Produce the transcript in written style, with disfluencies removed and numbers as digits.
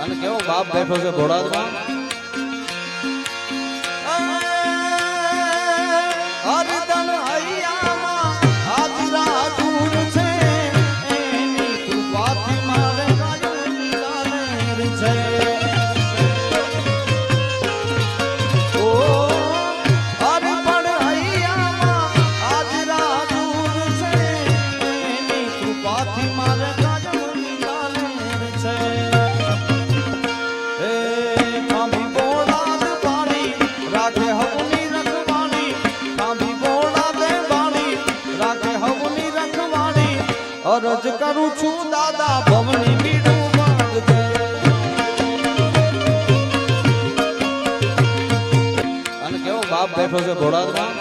અને કેવો બાપ બેઠો છે ઘોડાદમાં હરદમ હૈયામાં હાજરા દૂર છે એની કૃપાથી મારે કાયમની લાલેર છે ઓ હરદમ હૈયામાં હાજરા દૂર છે એની કૃપાથી મારે કાયમની લાલેર છે એ કાંભી બોલાદ પાણી રાખે હવની રખવાણી કાંભી બોલાદ પાણી રાખે હવની રખવાણી અરજ કરું છું દાદા ભવની બીડું બાંધજે અને કેવો બાપ બેઠો છે ઘોડાદમાં